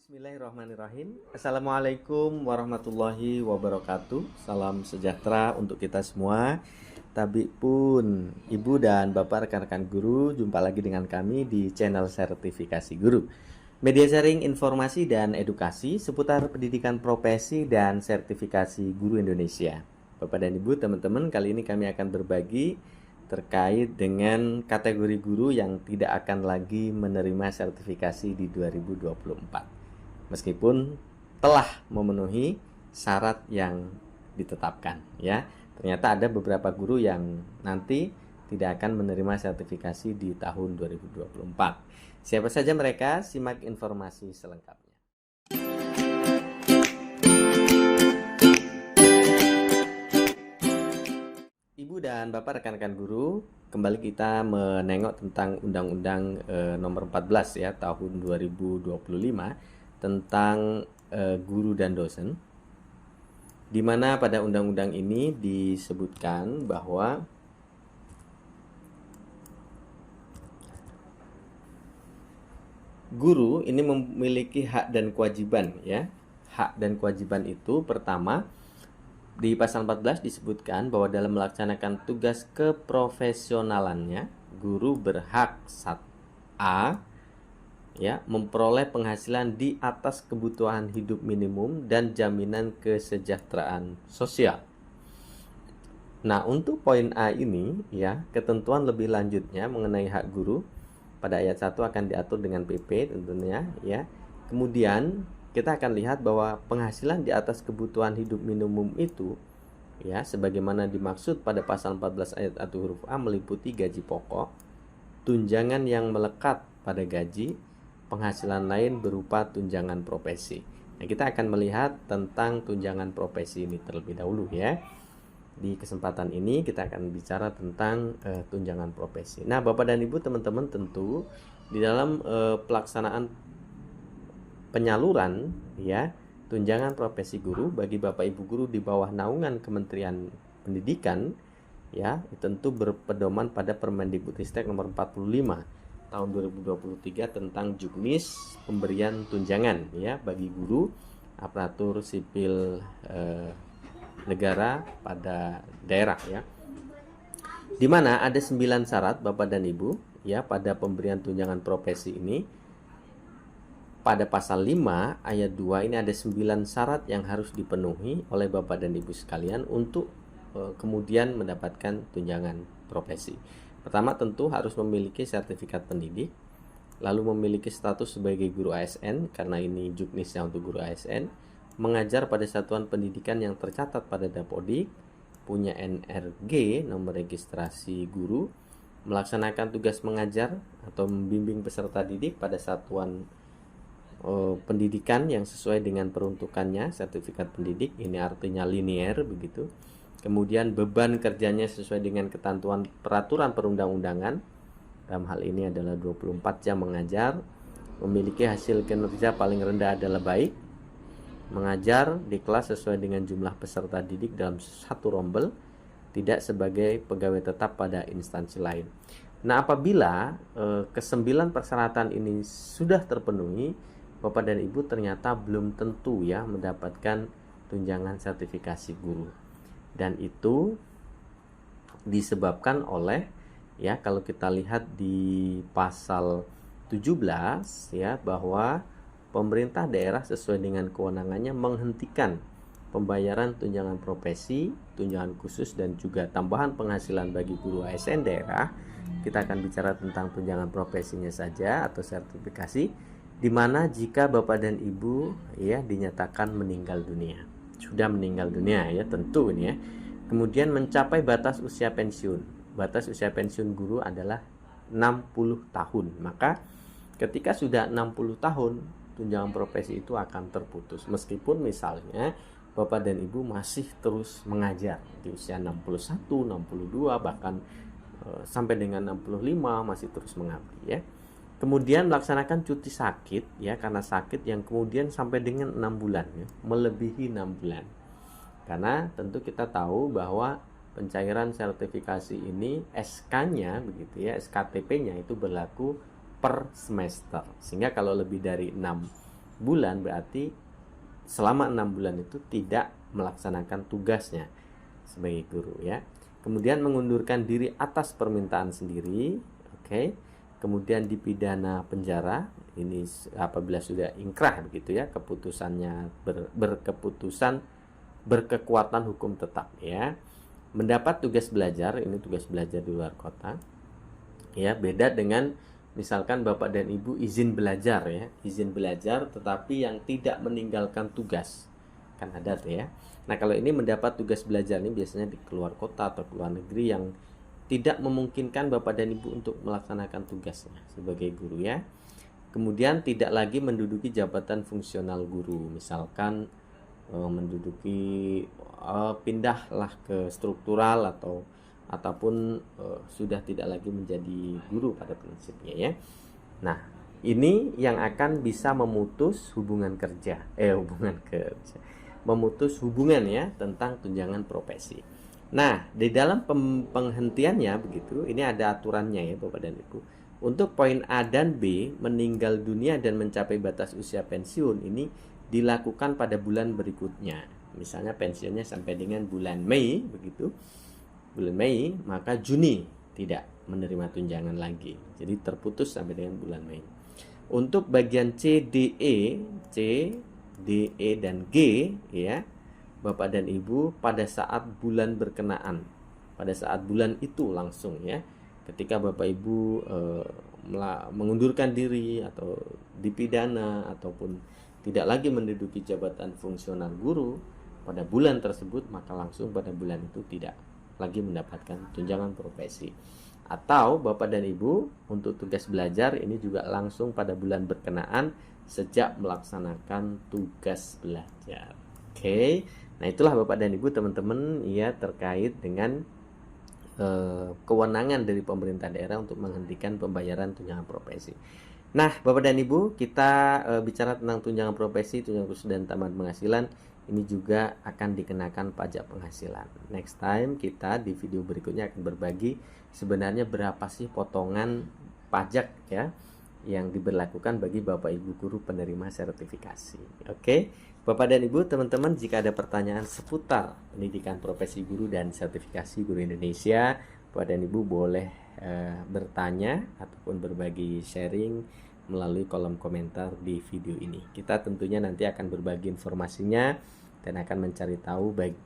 Bismillahirrahmanirrahim. Assalamualaikum warahmatullahi wabarakatuh. Salam sejahtera untuk kita semua. Tabi pun, ibu dan bapak rekan-rekan guru, jumpa lagi dengan kami di channel Sertifikasi Guru. Media sharing informasi dan edukasi seputar pendidikan profesi dan sertifikasi guru Indonesia. Bapak dan ibu, teman-teman, kali ini kami akan berbagi terkait dengan kategori guru yang tidak akan lagi menerima sertifikasi di 2024. Meskipun telah memenuhi syarat yang ditetapkan, ya. Ternyata ada beberapa guru yang nanti tidak akan menerima sertifikasi di tahun 2024. Siapa saja mereka? Simak informasi selengkapnya. Ibu dan Bapak rekan-rekan guru, kembali kita menengok tentang Undang-Undang Nomor 14 ya tahun 2025 tentang guru dan dosen, di mana pada undang-undang ini disebutkan bahwa guru ini memiliki hak dan kewajiban, ya. Hak dan kewajiban itu pertama, di pasal 14 disebutkan bahwa dalam melaksanakan tugas keprofesionalannya, guru berhak A, ya, memperoleh penghasilan di atas kebutuhan hidup minimum dan jaminan kesejahteraan sosial. Nah, untuk poin A ini, ya, ketentuan lebih lanjutnya mengenai hak guru pada ayat 1 akan diatur dengan PP tentunya, ya. Kemudian kita akan lihat bahwa penghasilan di atas kebutuhan hidup minimum itu, ya, sebagaimana dimaksud pada pasal 14 ayat 1 huruf A meliputi gaji pokok, tunjangan yang melekat pada gaji, penghasilan lain berupa tunjangan profesi. Nah, kita akan melihat tentang tunjangan profesi ini terlebih dahulu, ya. Di kesempatan ini kita akan bicara tentang tunjangan profesi. Nah, Bapak dan Ibu, teman-teman, tentu di dalam pelaksanaan penyaluran, ya, tunjangan profesi guru bagi Bapak Ibu guru di bawah naungan Kementerian Pendidikan, ya, tentu berpedoman pada Permendikbudristek nomor 45 tahun 2023 tentang juknis pemberian tunjangan, ya, bagi guru aparatur sipil negara pada daerah, ya. Di mana ada 9 syarat Bapak dan Ibu, ya, pada pemberian tunjangan profesi ini. Pada pasal 5 ayat 2 ini ada 9 syarat yang harus dipenuhi oleh Bapak dan Ibu sekalian untuk kemudian mendapatkan tunjangan profesi. Pertama, tentu harus memiliki sertifikat pendidik, lalu memiliki status sebagai guru ASN, karena ini juknisnya untuk guru ASN, mengajar pada satuan pendidikan yang tercatat pada Dapodik, punya NRG, nomor registrasi guru, melaksanakan tugas mengajar atau membimbing peserta didik pada satuan pendidikan yang sesuai dengan peruntukannya, sertifikat pendidik, ini artinya linier begitu. Kemudian beban kerjanya sesuai dengan ketentuan peraturan perundang-undangan, dalam hal ini adalah 24 jam mengajar, memiliki hasil kinerja paling rendah adalah baik, mengajar di kelas sesuai dengan jumlah peserta didik dalam satu rombel, tidak sebagai pegawai tetap pada instansi lain. Nah, apabila ke-9 persyaratan ini sudah terpenuhi, Bapak dan Ibu ternyata belum tentu, ya, mendapatkan tunjangan sertifikasi guru. Dan itu disebabkan oleh, ya, kalau kita lihat di pasal 17, ya, bahwa pemerintah daerah sesuai dengan kewenangannya menghentikan pembayaran tunjangan profesi, tunjangan khusus, dan juga tambahan penghasilan bagi guru ASN daerah. Kita akan bicara tentang tunjangan profesinya saja atau sertifikasi, di mana jika Bapak dan Ibu, ya, dinyatakan meninggal dunia, sudah meninggal dunia, ya, tentu ini, ya. Kemudian mencapai batas usia pensiun. Batas usia pensiun guru adalah 60 tahun. Maka ketika sudah 60 tahun, tunjangan profesi itu akan terputus. Meskipun misalnya Bapak dan Ibu masih terus mengajar di usia 61, 62, bahkan sampai dengan 65 masih terus mengabdi, ya. Kemudian melaksanakan cuti sakit, ya, karena sakit yang kemudian sampai dengan 6 bulan, ya, melebihi 6 bulan. Karena tentu kita tahu bahwa pencairan sertifikasi ini SK-nya begitu, ya, SKTP-nya itu berlaku per semester. Sehingga kalau lebih dari 6 bulan, berarti selama 6 bulan itu tidak melaksanakan tugasnya sebagai guru ya. Kemudian mengundurkan diri atas permintaan sendiri, oke. Kemudian dipidana penjara, ini apabila sudah ingkrah begitu ya, keputusannya berkekuatan hukum tetap ya. Mendapat tugas belajar, ini tugas belajar di luar kota ya, beda dengan misalkan Bapak dan Ibu izin belajar ya, izin belajar tetapi yang tidak meninggalkan tugas, kan ada tuh ya. Nah kalau ini mendapat tugas belajar ini biasanya di keluar kota atau keluar negeri yang tidak memungkinkan Bapak dan Ibu untuk melaksanakan tugasnya sebagai guru ya. Kemudian tidak lagi menduduki jabatan fungsional guru, misalkan menduduki pindahlah ke struktural ataupun sudah tidak lagi menjadi guru pada prinsipnya ya. Nah, ini yang akan bisa memutus memutus hubungan ya tentang tunjangan profesi. Nah, di dalam penghentiannya begitu, ini ada aturannya ya Bapak dan Ibu. Untuk poin A dan B, meninggal dunia dan mencapai batas usia pensiun ini dilakukan pada bulan berikutnya. Misalnya pensiunnya sampai dengan bulan Mei begitu. Bulan Mei, maka Juni tidak menerima tunjangan lagi. Jadi terputus sampai dengan bulan Mei. Untuk bagian C, D, E dan G ya, Bapak dan Ibu pada saat bulan berkenaan, pada saat bulan itu langsung ya, ketika Bapak Ibu mengundurkan diri atau dipidana ataupun tidak lagi menduduki jabatan fungsional guru pada bulan tersebut, maka langsung pada bulan itu tidak lagi mendapatkan tunjangan profesi. Atau Bapak dan Ibu untuk tugas belajar ini juga langsung pada bulan berkenaan sejak melaksanakan tugas belajar. Oke. Nah, itulah Bapak dan Ibu teman-teman ya terkait dengan kewenangan dari pemerintah daerah untuk menghentikan pembayaran tunjangan profesi. Nah, Bapak dan Ibu, kita bicara tentang tunjangan profesi, tunjangan khusus dan tambahan penghasilan. Ini juga akan dikenakan pajak penghasilan. Next time kita di video berikutnya akan berbagi sebenarnya berapa sih potongan pajak ya yang diberlakukan bagi Bapak Ibu guru penerima sertifikasi. Oke, Bapak dan Ibu teman-teman, jika ada pertanyaan seputar pendidikan profesi guru dan sertifikasi guru Indonesia, Bapak dan Ibu boleh bertanya ataupun berbagi sharing melalui kolom komentar di video ini. Kita tentunya nanti akan berbagi informasinya dan akan mencari tahu baik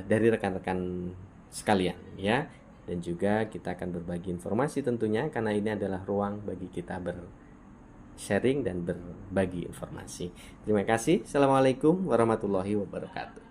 dari rekan-rekan sekalian ya, dan juga kita akan berbagi informasi tentunya karena ini adalah ruang bagi kita sharing dan berbagi informasi. Terima kasih. Assalamualaikum warahmatullahi wabarakatuh.